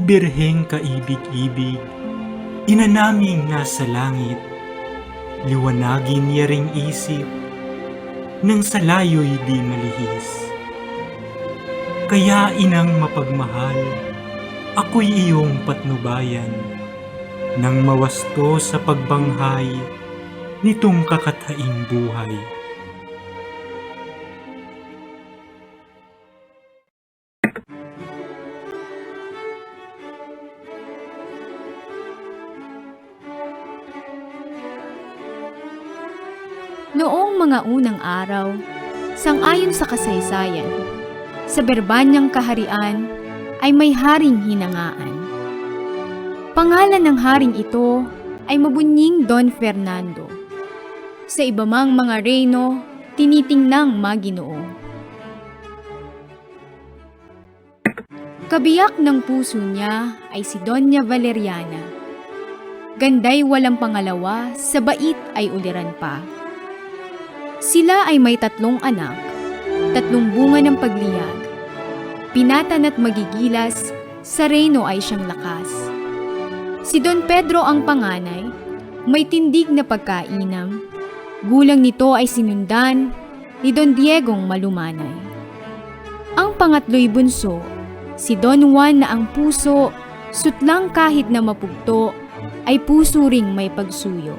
Birheng kaibig-ibig, ina naming nasa langit, liwanagin niya ring isip, nang sa layo'y di malihis. Kaya inang mapagmahal, ako'y iyong patnubayan, nang mawasto sa pagbanghay nitong kakathaing buhay. Noong mga unang araw, sangayon sa kasaysayan, sa Berbanyang kaharian ay may haring hinangaan. Pangalan ng haring ito ay mabunying Don Fernando. Sa iba mang mga reyno, tinitingnang maginoo. Kabiyak ng puso niya ay si Doña Valeriana. Ganday walang pangalawa, sa bait ay uliran pa. Sila ay may 3 anak, 3 bunga ng pagliyag. Pinatan at magigilas, sa reyno ay siyang lakas. Si Don Pedro ang panganay, may tindig na pagkainam. Gulang nito ay sinundan ni Don Diegong malumanay. Ang pangatlo'y bunso, si Don Juan na ang puso, sutlang kahit na mapugto, ay puso ring may pagsuyo.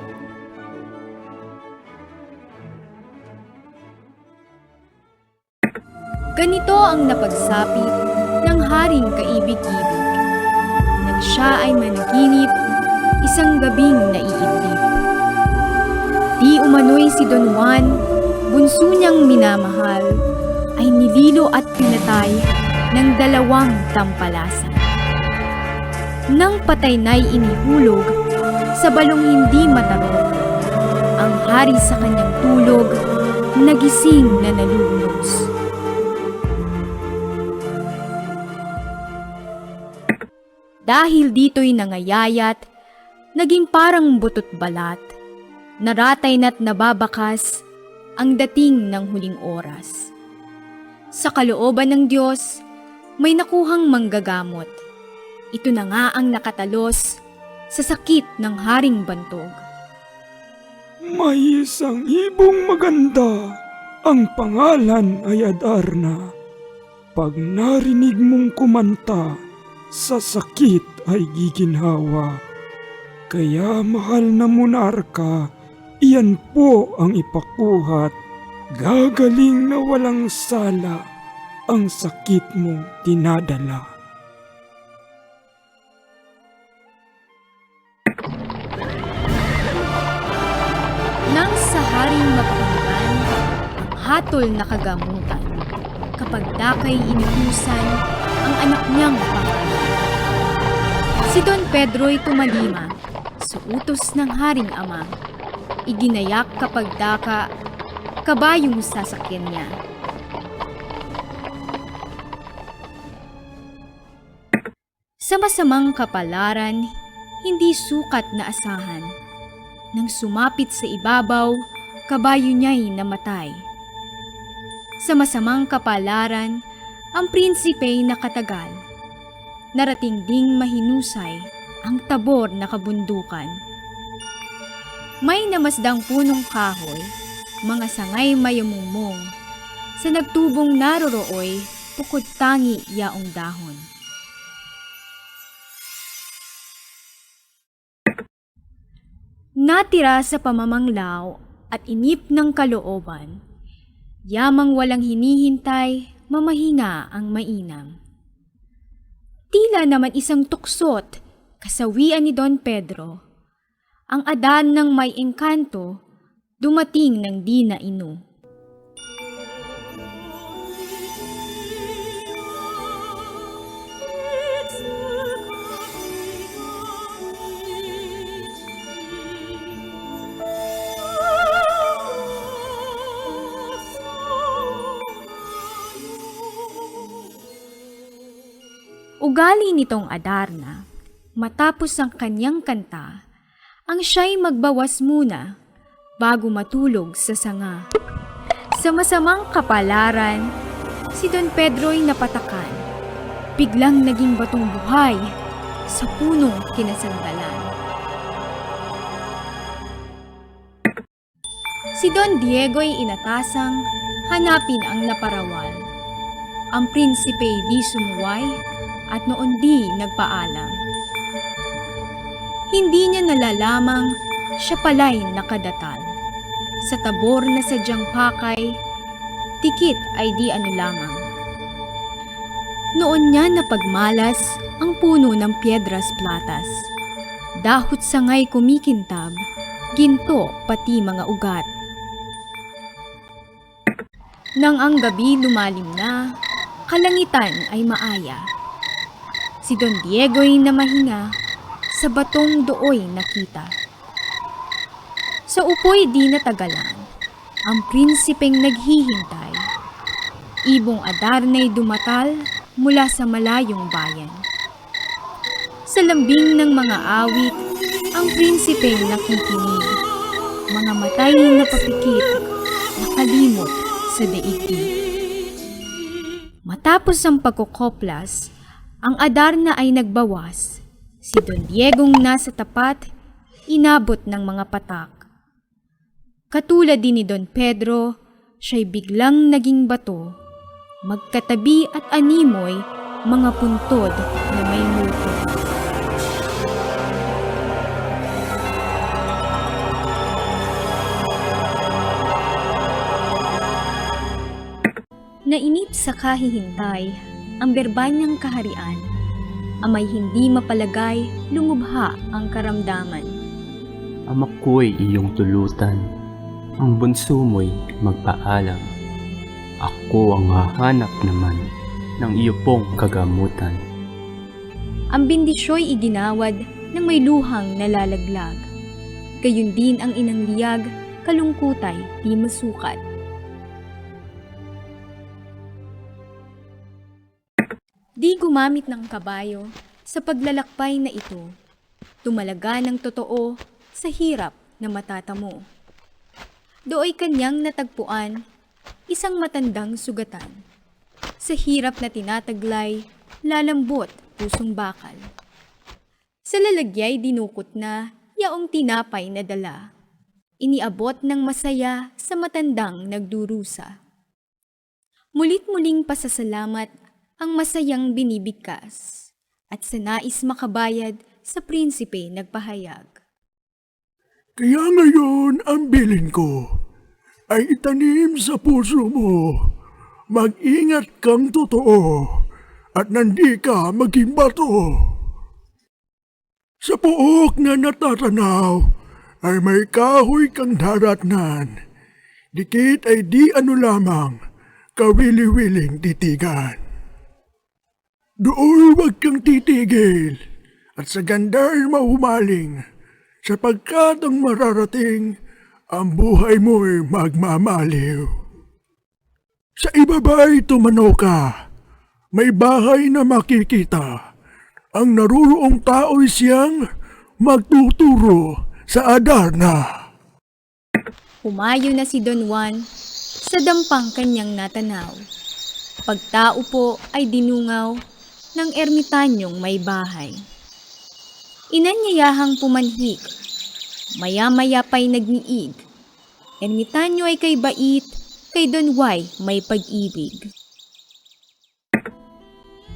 Ganito ang napagsapit ng haring kaibig-ibig. Nang siya ay managinip, isang gabing naiidlip. Di umano'y si Don Juan, bunso niyang minamahal, ay nililo at pinatay ng 2 tampalasan. Nang patay na'y inihulog sa balong hindi matarot, ang hari sa kanyang tulog, nagising na nalulunod. Dahil dito'y nangayayat, naging parang butot balat, naratay na't nababakas ang dating ng huling oras. Sa kalooban ng Diyos, may nakuhang manggagamot. Ito na nga ang nakatalos sa sakit ng haring bantog. May isang ibong maganda, ang pangalan ay Adarna. Pag narinig mong kumanta, sa sakit ay giginhawa. Kaya mahal na monarka, iyan po ang ipakuhat. Gagaling na walang sala, ang sakit mo dinadala. Nang sa haring mapakinggan, ang hatol na kagamutan, kapag dakay inutusan ang anak niyang pangalan. Si Don Pedro'y tumalima sa utos ng haring ama. Iginayak kapag daka, kabayong sasakyan niya. Sa masamang kapalaran, hindi sukat na asahan. Nang sumapit sa ibabaw, kabayo niya'y namatay. Sa masamang kapalaran, ang prinsipey nakatagal. Narating ding mahinusay ang tabor na kabundukan. May namasdang punong kahoy, mga sangay mayamumong. Sa nagtubong narorooy, pukod tangi yaong dahon. Natira sa pamamanglaw at inip ng kalooban, yamang walang hinihintay, mamahinga ang mainam. Tila naman isang tuksot, kasawian ni Don Pedro. Ang Adan ng may engkanto, dumating ng di nainu. Ugali nitong Adarna, matapos ang kanyang kanta, ang siya'y magbawas muna bago matulog sa sanga. Sa masamang kapalaran, si Don Pedro'y napatakan. Biglang naging batong buhay sa punong kinasandalan. Si Don Diego ay inatasang hanapin ang naparawal. Ang prinsipe di sumuway at noon di nagpaalam. Hindi niya nalalamang siya pala'y nakadatal. Sa tabor na sadyang pakay, tikit ay di ano lamang. Noon niya napagmalas ang puno ng Piedras Platas. Dahot sangay kumikintab, ginto pati mga ugat. Nang ang gabi lumalim na, kalangitan ay maaya. Si Don Diego'y namahinga, sa batong dooy nakita. Sa upoy di natagalan, ang prinsipeng naghihintay. Ibong Adarna'y dumatal mula sa malayong bayan. Sa lambing ng mga awit, ang prinsipeng nakikinig. Mga matay na papikit, nakalimot sa daigdig. Matapos ang pagkukoplas, ang Adarna ay nagbawas. Si Don Diegong nasa tapat, inabot ng mga patak. Katulad din ni Don Pedro, siya'y biglang naging bato. Magkatabi at animoy, mga puntod na may multo. Nainip sa kahihintay ang berbanyang kaharian. Amay hindi mapalagay, lumubha ang karamdaman. Ama ko'y iyong tulutan, ang bunso mo'y magpaalam. Ako ang hahanap naman ng iyo pong kagamutan. Ang bindisyo'y iginawad ng may luhang nalalaglag. Gayun din ang inang liyag, kalungkutay di masukat. Di gumamit ng kabayo sa paglalakbay na ito. Tumalaga ng totoo sa hirap na matatamo. Dooy kanyang natagpuan, isang matandang sugatan. Sa hirap na tinataglay, lalambot pusong bakal. Sa lalagya'y dinukot na yaong tinapay na dala. Iniabot ng masaya sa matandang nagdurusa. Mulit-muling pasasalamat ang masayang binibigkas, at sa nais makabayad sa prinsipe nagpahayag. Kaya ngayon ang bilin ko ay itanim sa puso mo. Mag-ingat kang totoo at nandi ka maging bato. Sa puok na natatanaw ay may kahoy kang daratnan. Dikit ay di ano lamang, kawili-wiling titigan. Doon wag kang titigil at sa ganda'y mahumaling sapagkat ang mararating ang buhay mo'y magmamaliw. Sa ibaba'y tumanaw ka, may bahay na makikita. Ang naruroong tao'y siyang magtuturo sa Adarna. Humayo na si Don Juan sa dampang kanyang natanaw. Pagtao po ay dinungaw ng ermitanyong may bahay. Inanyayahang pumanhik, maya-maya pa'y nagniig. Ermitanyo ay kay bait, kay Don Juan may pag-ibig.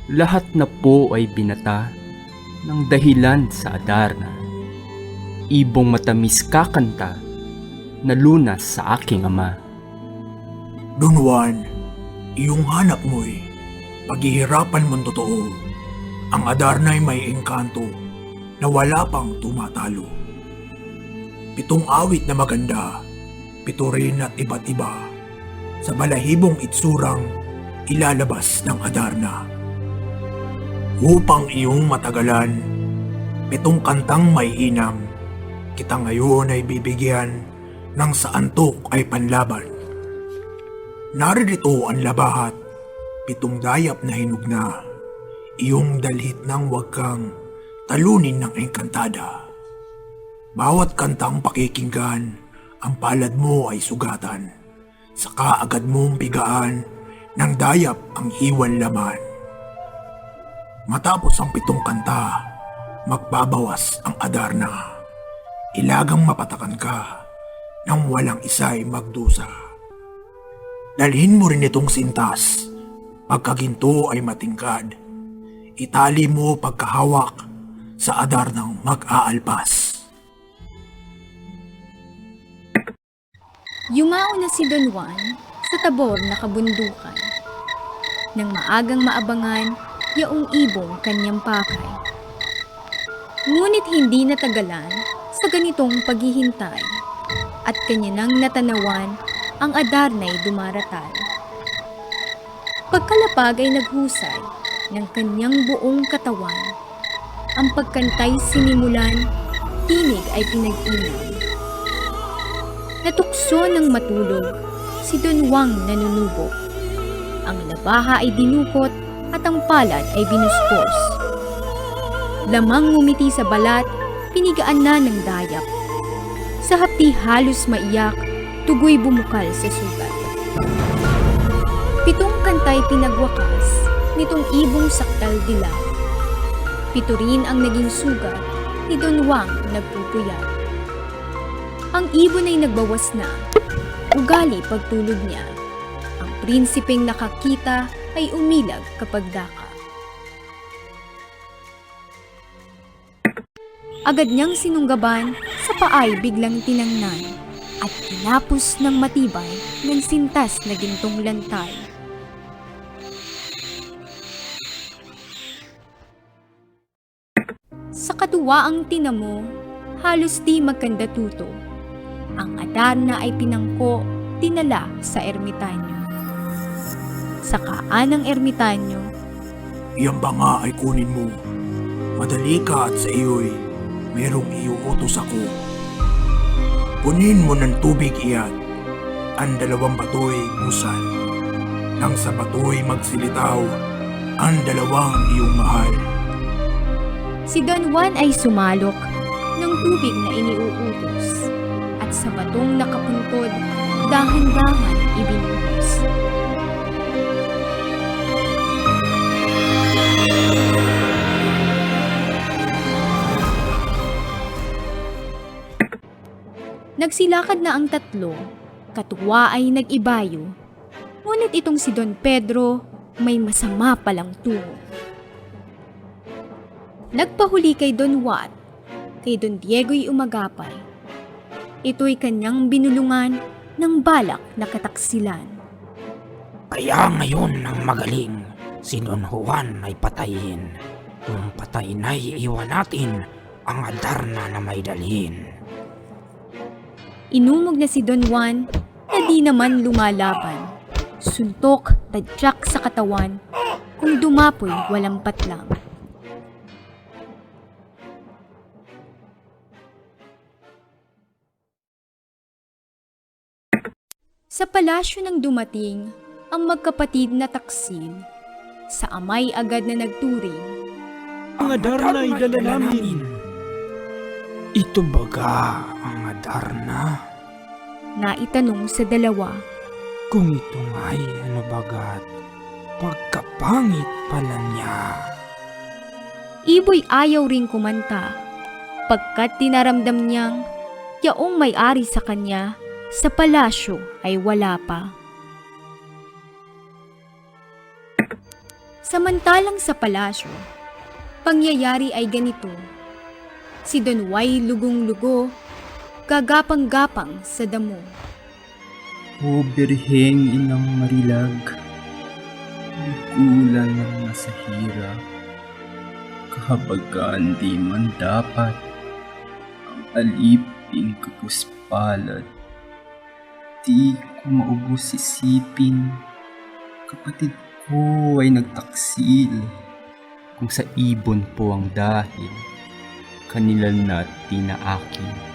Lahat na po ay binata ng dahilan sa Adarna. Ibong matamis kakanta na lunas sa aking ama. Don Juan, iyong hanap mo'y paghihirapan mong totoo. Ang Adarna'y may engkanto na wala pang tumatalo. 7 awit na maganda, 7 rin at iba't iba. Sa balahibong itsurang ilalabas ng Adarna. Upang iyong matagalan, 7 kantang may inam, kita ngayon ay bibigyan ng sa antok ay panlaban. Naririto ang labahat, 7 dayap na hinugna, iyong dalhit ng wag kang talunin ng engkantada. Bawat kantang pakikinggan, ang palad mo ay sugatan, saka agad mong bigaan ng dayap ang iwan laman. Matapos ang 7 kanta, magbabawas ang Adarna. Ilagang mapatakan ka nang walang isa'y magdusa. Dalhin mo rin itong sintas. Pagkaginto ay matingkad. Itali mo pagkahawak sa Adarnang mag-aalpas. Yumao na si Don Juan sa tabor na kabundukan. Nang maagang maabangan, yaong ibong kanyang pakay. Ngunit hindi natagalan sa ganitong paghihintay at kanya nang natanawan ang Adarna'y dumaratal. Pagkalapag ay naghusay ng kanyang buong katawan. Ang pagkantay sinimulan, tinig ay pinag-inom. Natukso ng matulog, si Don Juan nanunubok. Ang labaha ay dinukot at ang palad ay binuspos. Lamang ngumiti sa balat, pinigaan na ng dayap. Sa hapdi halos maiyak, tugoy bumukal sa sugat. 7 kantay pinagwakas nitong ibong sakdal dilaw. 7 rin ang naging sugat ni Don Juan nagpupuyat. Ang ibon ay nagbawas na, ugali pagtulog niya. Ang prinsipeng nakakita ay umilag kapag daka. Agad niyang sinunggaban, sa paay biglang tinangnan, at tinapos ng matibay ng sintas na gintong lantay. Sa katuwaang tinamo, halos di magkandatuto. Ang Adarna ay pinangko, dinala sa ermitanyo. Sa kaan ng ermitanyo, Iyang banga ay kunin mo. Madali ka at sa iyo'y merong iuutos ako. Punin mo ng tubig iyan. Ang 2 bato'y busan. Nang sa bato'y magsilitaw, ang 2 iyong mahal. si Don Juan ay sumalok ng tubig na iniuutos at sa batong nakapuntod, dahan-dahan ibinuhos. Nagsilakad na ang tatlo, katuwa ay nag-ibayo. Ngunit itong si Don Pedro may masama palang tungo. Nagpahuli kay Don Juan, kay Don Diego'y umagapay. Ito'y kanyang binulungan ng balak na kataksilan. Kaya ngayon ang magaling, si Don Juan ay patayin. Kung patay na'y iwan natin ang Adarna na may dalhin. Inumog na si Don Juan na di naman lumalaban. Suntok, tadyak sa katawan, kung dumapoy walang patlang. Sa palasyo nang dumating ang magkapatid na taksil, sa amay agad na nagturing. Ang Adarna ay dala namin. Ito baga ang Adarna? Naitanong sa dalawa. Kung ito nga'y ano bagat, pagkapangit pala niya. Iboy ayaw ring kumanta, pagkat tinaramdam niyang yaong may-ari sa kanya sa palasyo ay wala pa. Samantalang sa palasyo, pangyayari ay ganito. Si Don Juan lugong-lugo, gagapang-gapang sa damo. O Birheng Inang Marilag, kulan ng nasa hirap, kahabagan di man dapat, ang alipin kapuspalad, di ko maubos isipin, kapatid ko ay nagtaksil, kung sa ibon po ang dahil, kanila na tinaakin.